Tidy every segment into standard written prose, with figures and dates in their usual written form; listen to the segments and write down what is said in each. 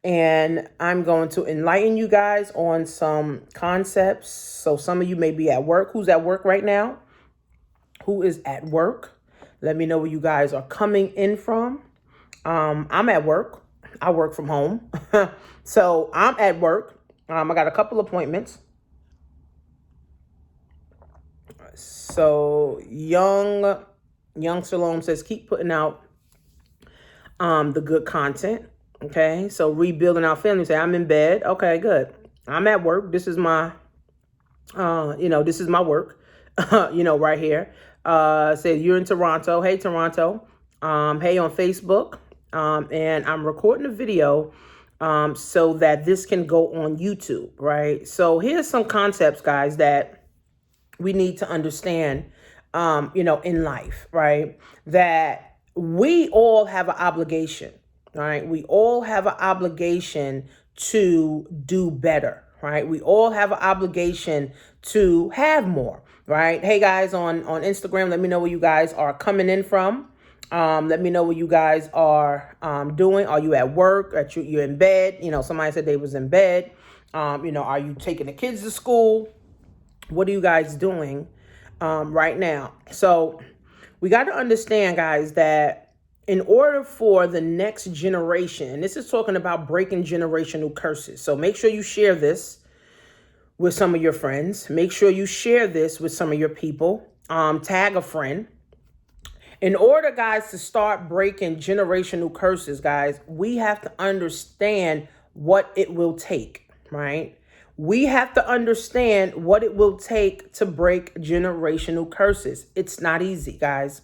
and I'm going to enlighten you guys on some concepts. So some of you may be at work. Who's at work right now? Who is at work? Let me know where you guys are coming in from. I'm at work. I work from home. So I'm at work. I got a couple appointments. So young Salome says, keep putting out the good content. Okay. So rebuilding our family. Say, I'm in bed. Okay, good. I'm at work. This is my this is my work, right here. Say you're in Toronto. Hey, Toronto. Hey, on Facebook. And I'm recording a video so that this can go on YouTube, right? So here's some concepts, guys, that we need to understand, in life, right? That we all have an obligation, right? We all have an obligation to do better, right? We all have an obligation to have more, right? Hey guys on Instagram, let me know where you guys are coming in from. Let me know what you guys are doing. Are you at work? You're in bed? Somebody said they was in bed. Are you taking the kids to school? What are you guys doing right now? So we got to understand, guys, that in order for the next generation, and this is talking about breaking generational curses. So make sure you share this with some of your friends. Make sure you share this with some of your people. Tag a friend. In order, guys, to start breaking generational curses, guys, we have to understand what it will take, right? We have to understand what it will take to break generational curses. It's not easy, guys.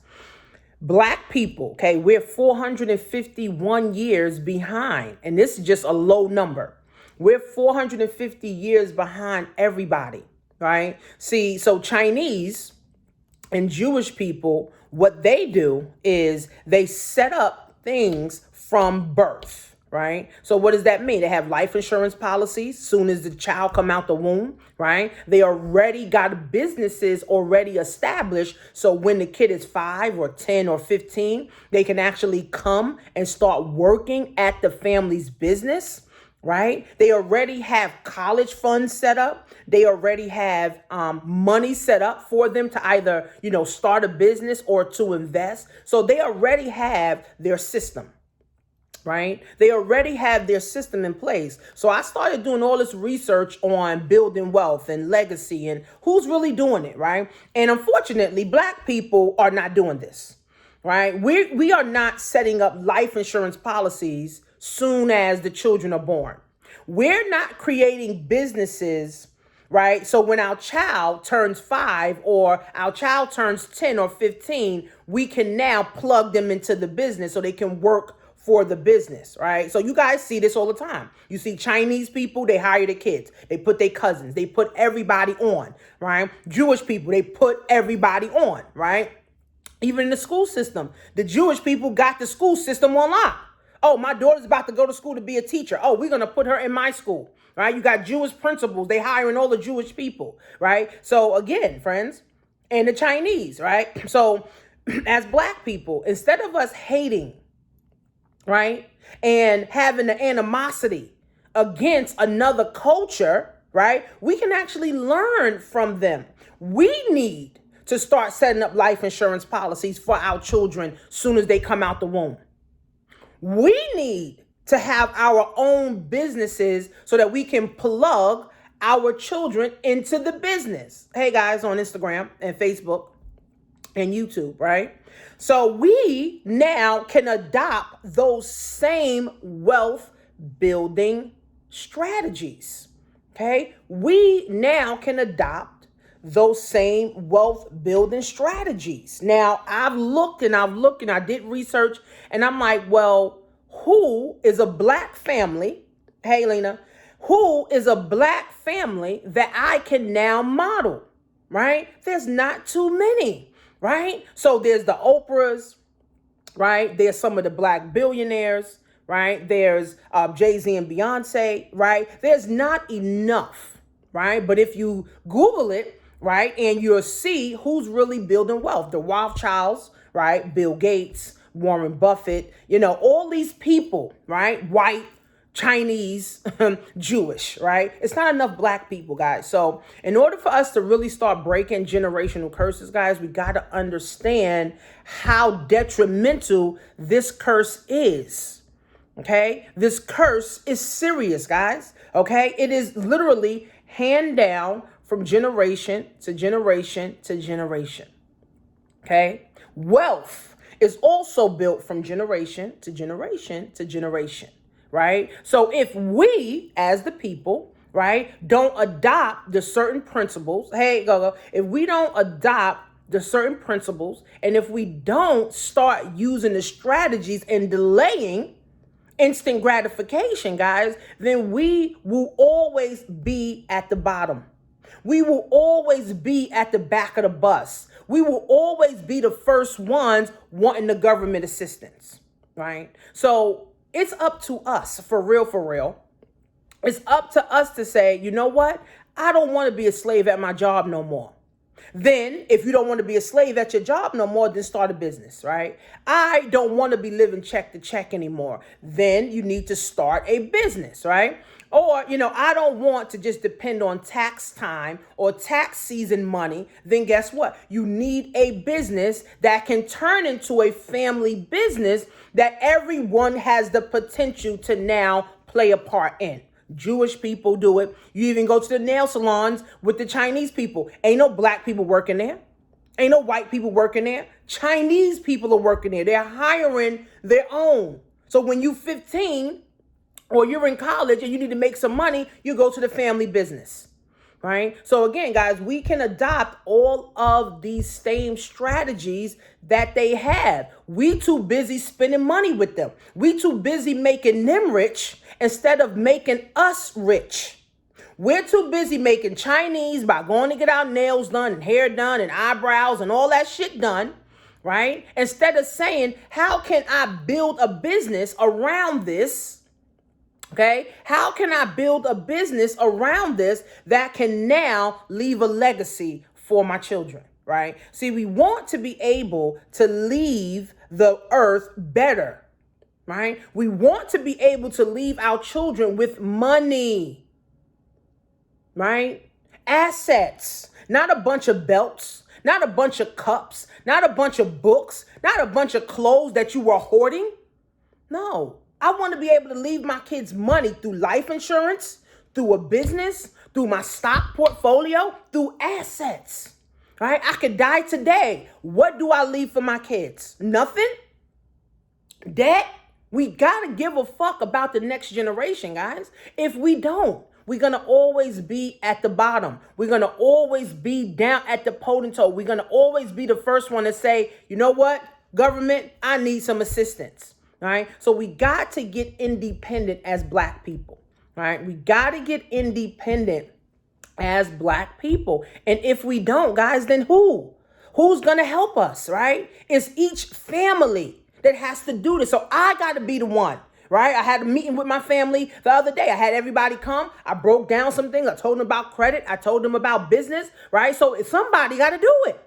Black people, okay, we're 451 years behind, and this is just a low number. We're 450 years behind everybody, right? See, so Chinese and Jewish people, what they do is they set up things from birth, right? So what does that mean? They have life insurance policies soon as the child come out the womb, right? They already got businesses already established. So when the kid is 5 or 10 or 15, they can actually come and start working at the family's business, right? They already have college funds set up. They already have money set up for them to either, start a business or to invest. So they already have their system, right? They already have their system in place. So I started doing all this research on building wealth and legacy and who's really doing it, right? And unfortunately, Black people are not doing this, right? We are not setting up life insurance policies soon as the children are born. We're not creating businesses, right? So when our child turns 5 or our child turns 10 or 15, we can now plug them into the business so they can work for the business, right? So you guys see this all the time. You see Chinese people, they hire the kids. They put their cousins. They put everybody on, right? Jewish people, they put everybody on, right? Even in the school system, the Jewish people got the school system on lock. Oh, my daughter's about to go to school to be a teacher. Oh, we're going to put her in my school, right? You got Jewish principals. They hiring all the Jewish people, right? So again, friends, and the Chinese, right? So as Black people, instead of us hating, right, and having the animosity against another culture, right, we can actually learn from them. We need to start setting up life insurance policies for our children soon as they come out the womb. We need to have our own businesses so that we can plug our children into the business. Hey guys on Instagram and Facebook and YouTube, right? So we now can adopt those same wealth building strategies. Okay? We now can adopt those same wealth building strategies. Now, I've looked and I did research and I'm like, well, who is a Black family? Hey, Lena, who is a Black family that I can now model, right? There's not too many, right? So there's the Oprahs, right? There's some of the Black billionaires, right? There's Jay-Z and Beyonce, right? There's not enough, right? But if you Google it, right, and you'll see who's really building wealth. The Rothschilds, right? Bill Gates, Warren Buffett, all these people, right? White, Chinese, Jewish, right? It's not enough black people, guys. So in order for us to really start breaking generational curses, guys, we got to understand how detrimental this curse is. Okay? This curse is serious, guys. Okay? It is literally hand down from generation to generation to generation. Okay? Wealth is also built from generation to generation to generation, right? So if we, as the people, right, don't adopt the certain principles, hey, go, if we don't adopt the certain principles, and if we don't start using the strategies and delaying instant gratification, guys, then we will always be at the bottom. We will always be at the back of the bus. We will always be the first ones wanting the government assistance, right? So it's up to us, for real, for real. It's up to us to say, you know what? I don't want to be a slave at my job no more. Then, if you don't want to be a slave at your job no more, then start a business, right? I don't want to be living check to check anymore. Then you need to start a business, right? Or, I don't want to just depend on tax time or tax season money. Then guess what? You need a business that can turn into a family business that everyone has the potential to now play a part in. Jewish people do it. You even go to the nail salons with the Chinese people. Ain't no black people working there. Ain't no white people working there. Chinese people are working there. They're hiring their own. So when you're 15 or you're in college and you need to make some money, you go to the family business, right? So again, guys, we can adopt all of these same strategies that they have. We too busy spending money with them. We too busy making them rich instead of making us rich. We're too busy making Chinese by going to get our nails done and hair done and eyebrows and all that shit done, right? Instead of saying, how can I build a business around this? Okay, how can I build a business around this that can now leave a legacy for my children, right? See, we want to be able to leave the earth better, right? We want to be able to leave our children with money, right? Assets, not a bunch of belts, not a bunch of cups, not a bunch of books, not a bunch of clothes that you were hoarding. No. I want to be able to leave my kids money through life insurance, through a business, through my stock portfolio, through assets, right? I could die today. What do I leave for my kids? Nothing? Debt? We got to give a fuck about the next generation, guys. If we don't, we're going to always be at the bottom. We're going to always be down at the potentate. We're going to always be the first one to say, you know what, government, I need some assistance. All right. So we got to get independent as black people. All right. We got to get independent as black people. And if we don't, guys, then who? Who's going to help us? Right. It's each family that has to do this. So I got to be the one. Right. I had a meeting with my family the other day. I had everybody come. I broke down some things. I told them about credit. I told them about business. Right. So somebody got to do it.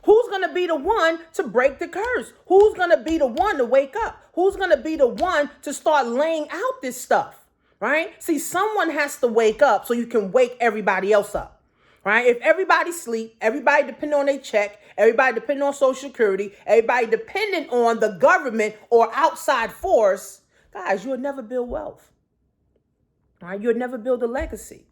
Who's going to be the one to break the curse? Who's going to be the one to wake up? Who's going to be the one to start laying out this stuff, right? See, someone has to wake up so you can wake everybody else up, right? If everybody sleep, everybody depending on their check, everybody depending on Social Security, everybody dependent on the government or outside force, guys, you'll never build wealth, right? You'll never build a legacy.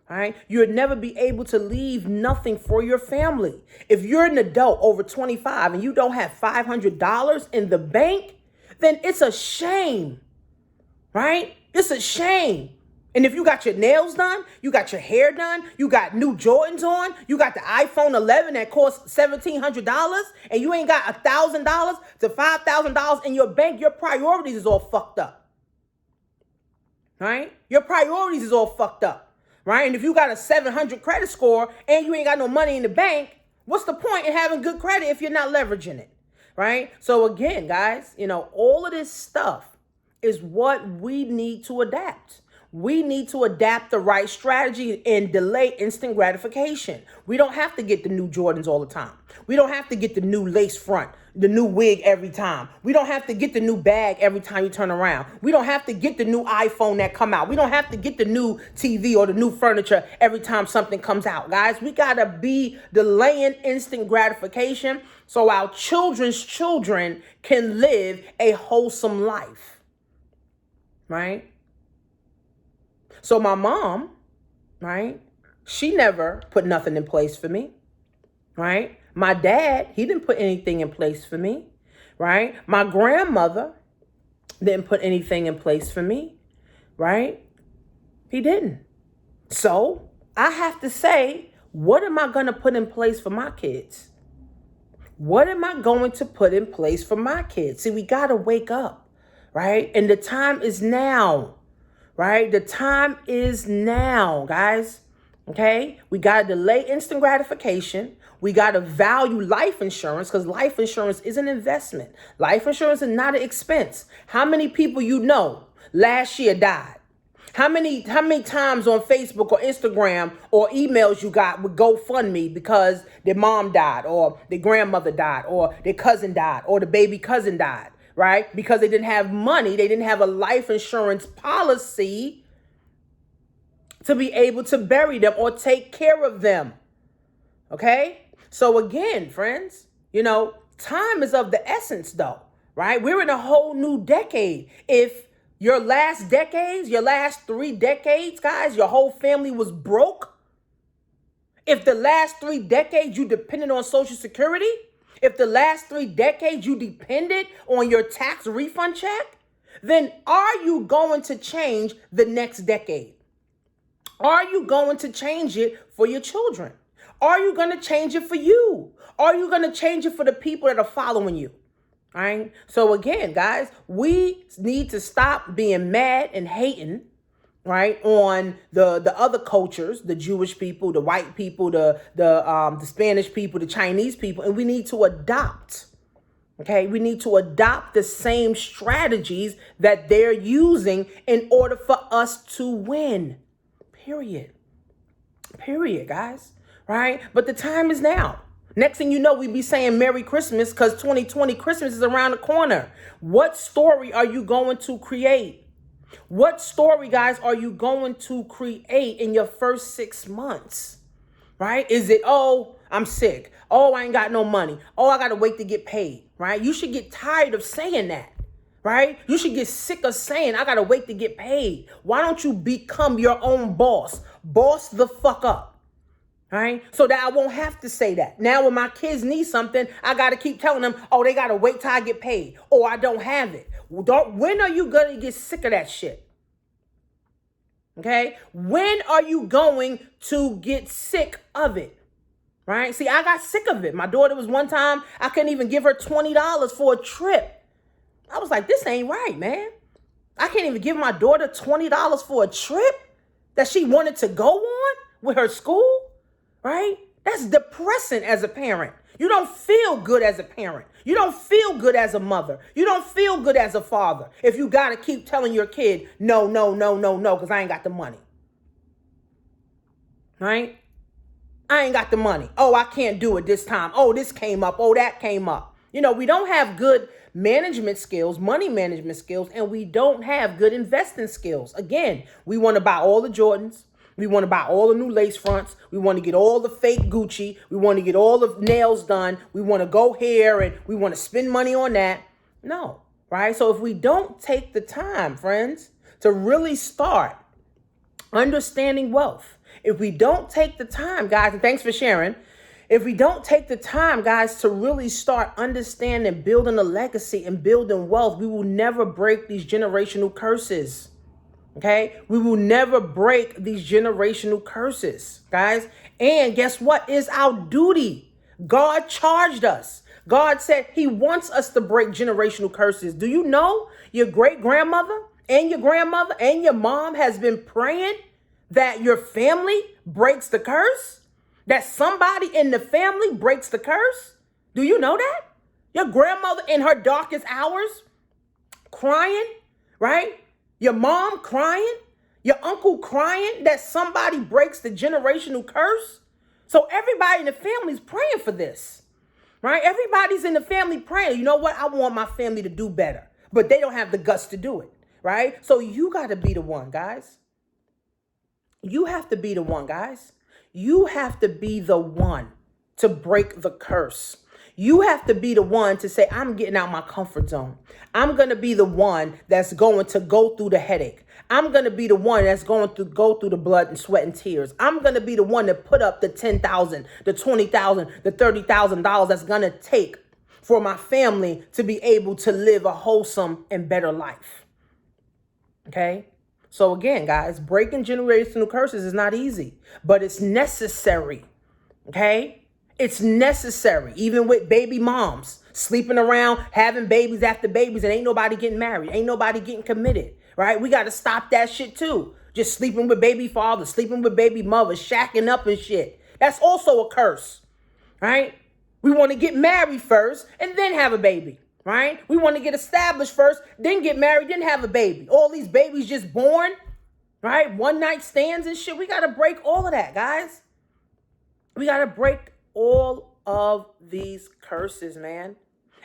All right. You would never be able to leave nothing for your family. If you're an adult over 25 and you don't have $500 in the bank, then it's a shame. Right? It's a shame. And if you got your nails done, you got your hair done, you got new Jordans on, you got the iPhone 11 that costs $1,700, and you ain't got $1,000 to $5,000 in your bank, your priorities is all fucked up. Right? Your priorities is all fucked up. Right? And if you got a 700 credit score and you ain't got no money in the bank, what's the point in having good credit if you're not leveraging it? Right? So again, guys, all of this stuff is what we need to adapt. We need to adapt the right strategy and delay instant gratification. We don't have to get the new Jordans all the time. We don't have to get the new lace front the new wig every time. We don't have to get the new bag every time you turn around. We don't have to get the new iPhone that come out. We don't have to get the new TV or the new furniture every time something comes out. Guys, we got to be delaying instant gratification so our children's children can live a wholesome life. Right? So my mom, right, she never put nothing in place for me. Right? My dad, he didn't put anything in place for me, right? My grandmother didn't put anything in place for me, right? He didn't. So I have to say, what am I going to put in place for my kids? What am I going to put in place for my kids? See, we got to wake up, right? And the time is now, right? The time is now, guys. Okay? We got to delay instant gratification. We got to value life insurance because life insurance is an investment. Life insurance is not an expense. How many people you know last year died? How many times on Facebook or Instagram or emails you got with GoFundMe because their mom died or their grandmother died or their cousin died or the baby cousin died, right? Because they didn't have money. They didn't have a life insurance policy to be able to bury them or take care of them. Okay? So again, friends, time is of the essence though, right? We're in a whole new decade. If your last decades, your last 3 decades, guys, your whole family was broke. If the last 3 decades you depended on Social Security, if the last 3 decades you depended on your tax refund check, then are you going to change the next decade? Are you going to change it for your children? Are you going to change it for you? Are you going to change it for the people that are following you? All right. So again, guys, we need to stop being mad and hating, right, on the other cultures, the Jewish people, the white people, the Spanish people, the Chinese people, and we need to adopt. Okay, we need to adopt the same strategies that they're using in order for us to win. Period, guys. Right? But the time is now. Next thing you know, we be saying Merry Christmas because 2020 Christmas is around the corner. What story are you going to create? What story, guys, are you going to create in your first 6 months? Right? Is it, oh, I'm sick. Oh, I ain't got no money. Oh, I got to wait to get paid. Right? You should get tired of saying that. Right? You should get sick of saying, I got to wait to get paid. Why don't you become your own boss? Boss the fuck up. All right. So that I won't have to say that. Now, when my kids need something, I got to keep telling them, oh, they got to wait till I get paid or I don't have it. When are you going to get sick of that shit? Okay. When are you going to get sick of it? Right. See, I got sick of it. My daughter was one time, I couldn't even give her $20 for a trip. I was like, this ain't right, man. I can't even give my daughter $20 for a trip that she wanted to go on with her school. Right? That's depressing as a parent. You don't feel good as a parent. You don't feel good as a mother. You don't feel good as a father if you got to keep telling your kid, no, because I ain't got the money. Right? I ain't got the money. Oh, I can't do it this time. Oh, this came up. Oh, that came up. We don't have good management skills, money management skills, and we don't have good investing skills. Again, we want to buy all the Jordans. We want to buy all the new lace fronts. We want to get all the fake Gucci. We want to get all the nails done. We want to go here and we want to spend money on that. No, right? So if we don't take the time, friends, to really start understanding wealth, if we don't take the time, guys, and thanks for sharing. If we don't take the time, guys, to really start understanding, building a legacy and building wealth, we will never break these generational curses. Okay, we will never break these generational curses, guys. And guess what is our duty? God charged us. God said he wants us to break generational curses. Do you know your great grandmother and your grandmother and your mom has been praying that your family breaks the curse? That somebody in the family breaks the curse? Do you know that? Your grandmother in her darkest hours crying, right? Your mom crying, your uncle crying that somebody breaks the generational curse. So everybody in the family is praying for this. right? Everybody's in the family praying, you know what? I want my family to do better, but they don't have the guts to do it, right? So you got to be the one, guys. You have to be the one, guys. You have to be the one to break the curse. You have to be the one to say, I'm getting out my comfort zone. I'm going to be the one that's going to go through the headache. I'm going to be the one that's going to go through the blood and sweat and tears. I'm going to be the one that put up the $10,000, the $20,000, the $30,000 that's going to take for my family to be able to live a wholesome and better life. Okay? So again, guys, breaking generational curses is not easy, but it's necessary. Okay? It's necessary. Even with baby moms sleeping around, having babies after babies, and ain't nobody getting married. Ain't nobody getting committed. Right? We got to stop that shit too. Just sleeping with baby fathers, sleeping with baby mothers, shacking up and shit. That's also a curse. Right? We want to get married first and then have a baby. Right? We want to get established first, then get married, then have a baby. All these babies just born, right? One night stands and shit. We got to break all of that, guys. We got to break all of these curses, man.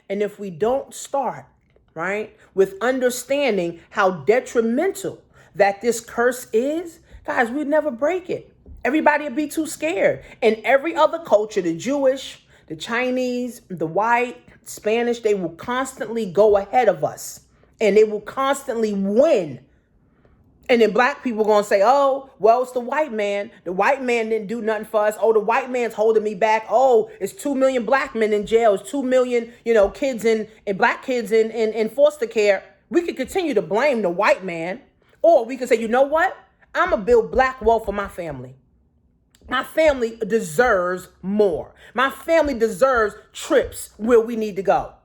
And if we don't start, right, with understanding how detrimental that this curse is, guys, we'd never break it. Everybody would be too scared. And every other culture, the Jewish, the Chinese, the white, Spanish, they will constantly go ahead of us and they will constantly win. And then black people going to say, oh, well, it's the white man. The white man didn't do nothing for us. Oh, the white man's holding me back. Oh, it's 2 million black men in jail. It's 2 million, kids and black kids in foster care. We could continue to blame the white man, or we could say, you know what? I'm going to build black wealth for my family. My family deserves more. My family deserves trips where we need to go,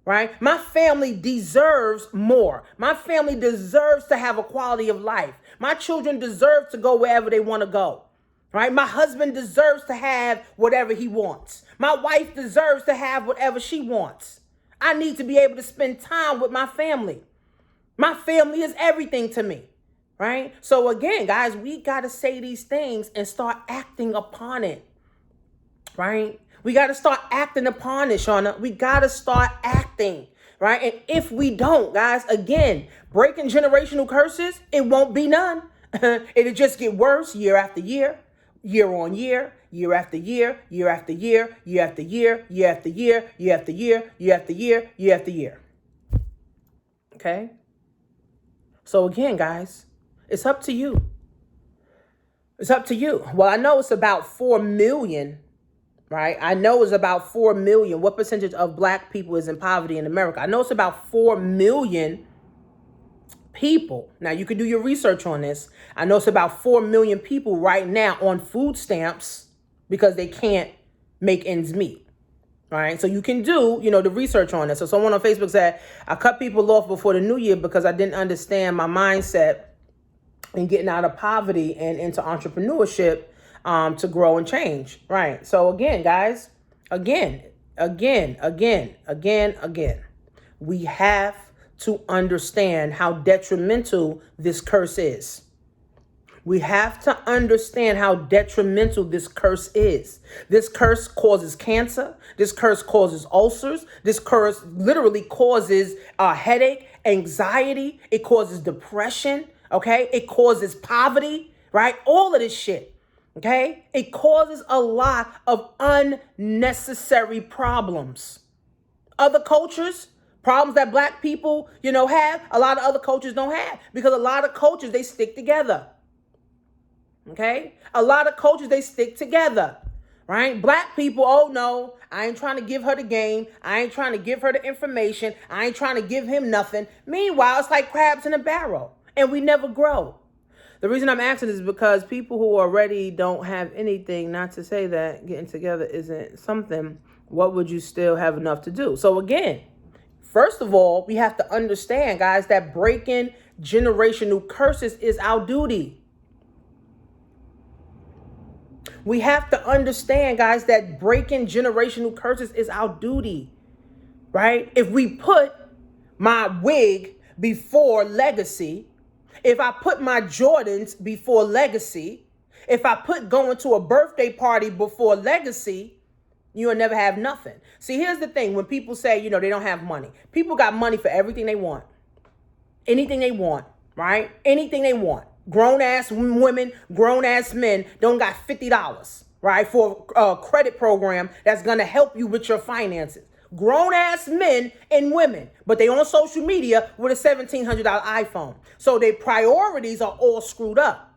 right? My family deserves more. My family deserves to have a quality of life. My children deserve to go wherever they want to go, right? My husband deserves to have whatever he wants. My wife deserves to have whatever she wants. I need to be able to spend time with my family. My family is everything to me. Right? So again, guys, we got to say these things and start acting upon it. Right? We got to start acting upon it, Shauna. We got to start acting. Right? And if we don't, guys, again, breaking generational curses, it won't be none. It'll just get worse year after year, year on year, year after year, year after year, year after year, year after year, year after year, year after year, year after year. Okay? So again, guys, it's up to you. It's up to you. Well, I know it's about 4 million, right? I know it's about 4 million. What percentage of black people is in poverty in America? I know it's about 4 million people. Now, you can do your research on this. I know it's about 4 million people right now on food stamps because they can't make ends meet. All right. So you can do, the research on this. So someone on Facebook said, I cut people off before the new year because I didn't understand my mindset and getting out of poverty and into entrepreneurship to grow and change. Right. So again, guys, again, we have to understand how detrimental this curse is. We have to understand how detrimental this curse is. This curse causes cancer. This curse causes ulcers. This curse literally causes headache, anxiety. It causes depression. Okay, it causes poverty, right? All of this shit, okay? It causes a lot of unnecessary problems. Other cultures, problems that black people, have, a lot of other cultures don't have because a lot of cultures, they stick together, okay? A lot of cultures, they stick together, right? Black people, oh no, I ain't trying to give her the game. I ain't trying to give her the information. I ain't trying to give him nothing. Meanwhile, it's like crabs in a barrel. And we never grow. The reason I'm asking is because people who already don't have anything, not to say that getting together isn't something, what would you still have enough to do? So again, first of all, we have to understand, guys, that breaking generational curses is our duty. We have to understand, guys, that breaking generational curses is our duty, right? If we put my wig before legacy, if I put my Jordans before legacy, if I put going to a birthday party before legacy, You'll never have nothing. See, here's the thing. When people say, they don't have money, people got money for everything they want. Anything they want, right? Anything they want. Grown ass women, grown ass men don't got $50, right? For a credit program that's going to help you with your finances. Grown ass men and women, but they on social media with a $1,700 iPhone. So their priorities are all screwed up,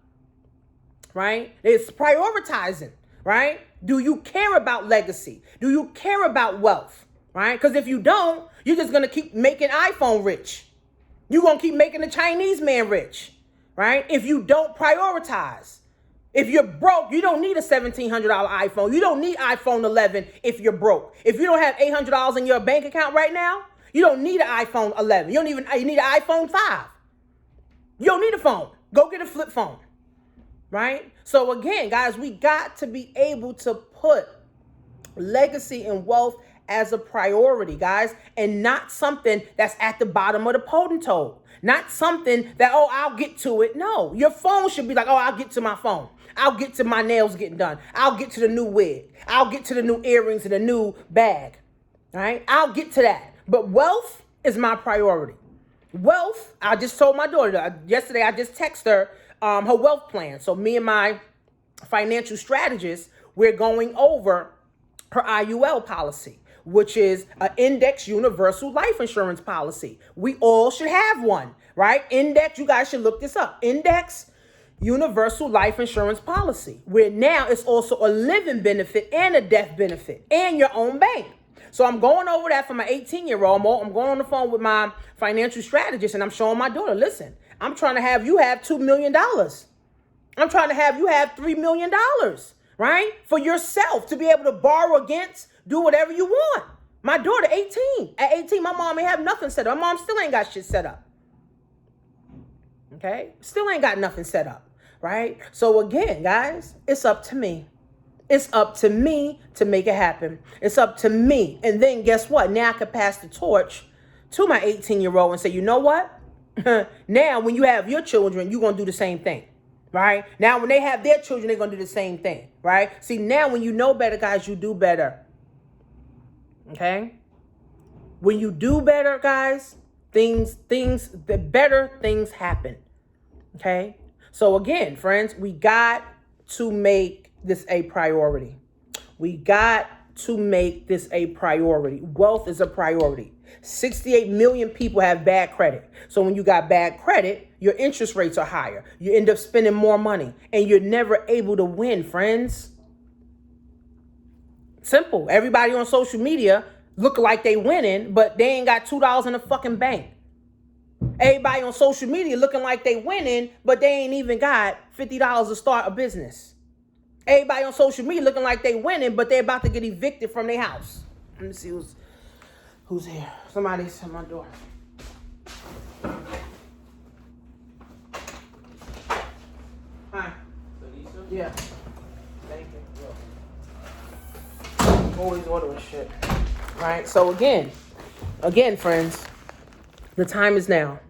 right? It's prioritizing, right? Do you care about legacy? Do you care about wealth, right? Because if you don't, you're just going to keep making iPhone rich. You're going to keep making the Chinese man rich, right? If you don't prioritize. If you're broke, you don't need a $1,700 iPhone. You don't need iPhone 11 if you're broke. If you don't have $800 in your bank account right now, you don't need an iPhone 11. You need an iPhone 5. You don't need a phone. Go get a flip phone, right? So again, guys, we got to be able to put legacy and wealth as a priority, guys, and not something that's at the bottom of the totem pole. Not something that, I'll get to it. No, your phone should be like, I'll get to my phone. I'll get to my nails getting done. I'll get to the new wig. I'll get to the new earrings and the new bag, right? I'll get to that. But wealth is my priority. Wealth, I just told my daughter, yesterday I just texted her her wealth plan. So me and my financial strategist, we're going over her IUL policy, which is an index universal life insurance policy. We all should have one, right? Index, you guys should look this up. Index universal life insurance policy, where now it's also a living benefit and a death benefit and your own bank. So I'm going over that for my 18-year-old. I'm going on the phone with my financial strategist and I'm showing my daughter, listen, I'm trying to have you have $2 million. I'm trying to have you have $3 million, right? For yourself to be able to borrow against, do whatever you want. My daughter, 18. At 18, my mom ain't have nothing set up. My mom still ain't got shit set up. Okay? Still ain't got nothing set up, right? So again, guys, it's up to me. It's up to me to make it happen. It's up to me. And then guess what? Now I can pass the torch to my 18-year-old and say, you know what? Now, when you have your children, you're going to do the same thing, right? Now, when they have their children, they're going to do the same thing, right? See, now when you know better, guys, you do better. Okay? When you do better, guys, the better things happen. Okay? So again, friends, we got to make this a priority. We got to make this a priority. Wealth is a priority. 68 million people have bad credit. So when you got bad credit, your interest rates are higher. You end up spending more money and you're never able to win, friends. Simple. Everybody on social media look like they winning, but they ain't got $2 in the fucking bank. Everybody on social media looking like they winning, but they ain't even got $50 to start a business. Everybody on social media looking like they winning, but they're about to get evicted from their house. Let me see who's here. Somebody's at my door. Hi. Yeah. Thank you. Always ordering shit. Right? So again, friends, the time is now.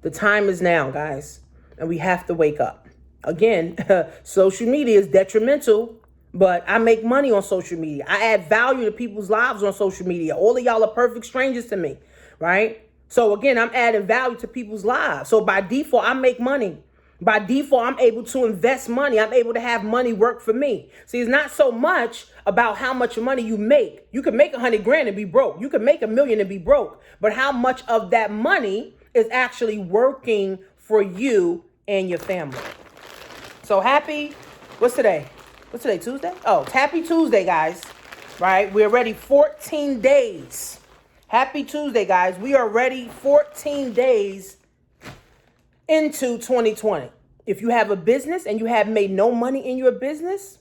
The time is now, guys. And we have to wake up. Again, social media is detrimental, but I make money on social media. I add value to people's lives on social media. All of y'all are perfect strangers to me, right? So again, I'm adding value to people's lives. So by default, I make money. By default, I'm able to invest money. I'm able to have money work for me. See, it's not so much about how much money you make. You can make $100,000 and be broke. You can make $1 million and be broke. But how much of that money is actually working for you and your family? So what's today? Tuesday? Oh, happy Tuesday, guys. Right? We're ready 14 days. Happy Tuesday, guys. We are ready 14 days into 2020. If you have a business and you have made no money in your business,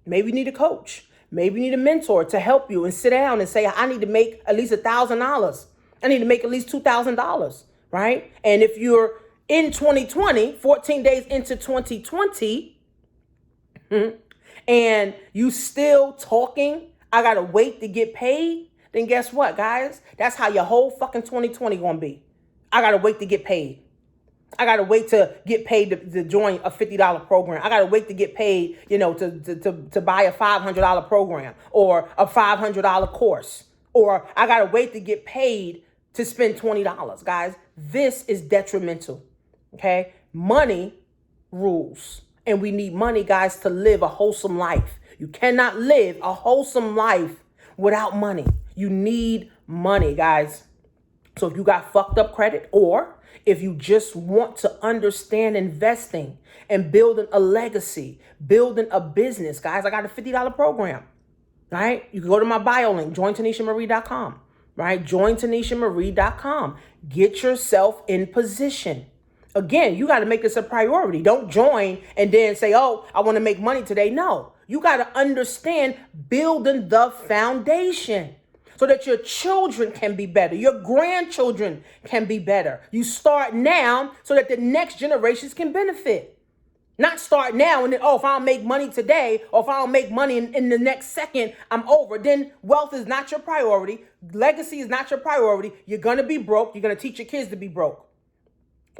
maybe you need a coach. Maybe you need a mentor to help you and sit down and say, I need to make at least $1,000. I need to make at least $2,000, right? And if you're in 2020, 14 days into 2020, and you still talking, I got to wait to get paid, then guess what, guys? That's how your whole fucking 2020 going to be. I got to wait to get paid. I got to wait to get paid to join a $50 program. I got to wait to get paid, to buy a $500 program or a $500 course. Or I got to wait to get paid to spend $20. Guys, this is detrimental. Okay? Money rules. And we need money, guys, to live a wholesome life. You cannot live a wholesome life without money. You need money, guys. So if you got fucked up credit, or if you just want to understand investing and building a legacy, building a business, guys, I got a $50 program, right? You can go to my bio link, jointanishamarie.com, right? Jointanishamarie.com. Get yourself in position. Again, you got to make this a priority. Don't join and then say, oh, I want to make money today. No, you got to understand building the foundation so that your children can be better. Your grandchildren can be better. You start now so that the next generations can benefit. Not start now and then, oh, if I don't make money today, or if I don't make money in the next second, I'm over. Then wealth is not your priority. Legacy is not your priority. You're going to be broke. You're going to teach your kids to be broke.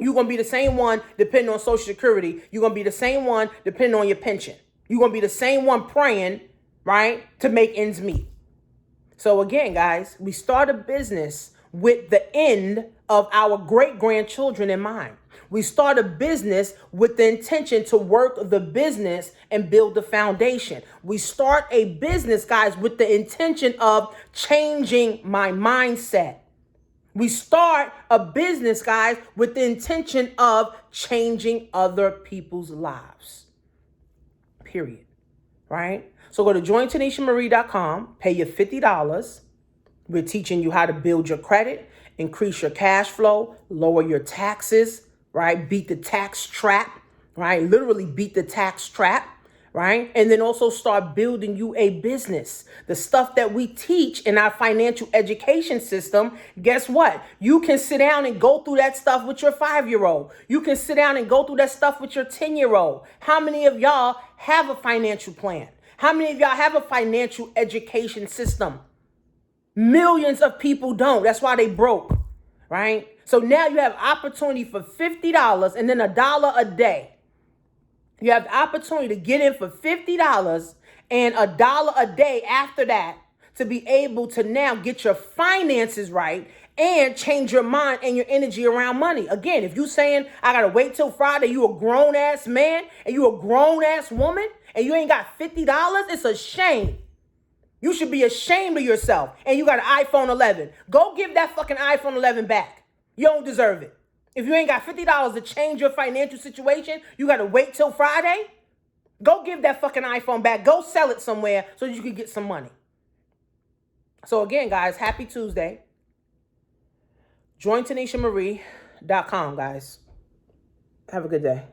You're going to be the same one depending on Social Security. You're going to be the same one depending on your pension. You're going to be the same one praying, right, to make ends meet. So again, guys, we start a business with the end of our great-grandchildren in mind. We start a business with the intention to work the business and build the foundation. We start a business, guys, with the intention of changing my mindset. We start a business, guys, with the intention of changing other people's lives. Period. Right? So go to jointanishamarie.com, pay your $50. We're teaching you how to build your credit, increase your cash flow, lower your taxes, right? Beat the tax trap, right? Literally beat the tax trap. Right? And then also start building you a business. The stuff that we teach in our financial education system, guess what? You can sit down and go through that stuff with your 5-year-old. You can sit down and go through that stuff with your 10-year-old. How many of y'all have a financial plan? How many of y'all have a financial education system? Millions of people don't. That's why they broke. Right? So now you have opportunity for $50 and then $1 a day. You have the opportunity to get in for $50 and $1 a day after that to be able to now get your finances right and change your mind and your energy around money. Again, if you saying, I got to wait till Friday, you a grown-ass man and you a grown-ass woman and you ain't got $50, it's a shame. You should be ashamed of yourself. And you got an iPhone 11. Go give that fucking iPhone 11 back. You don't deserve it. If you ain't got $50 to change your financial situation, you got to wait till Friday. Go give that fucking iPhone back. Go sell it somewhere so you can get some money. So again, guys, happy Tuesday. Jointanishamarie.com, guys. Have a good day.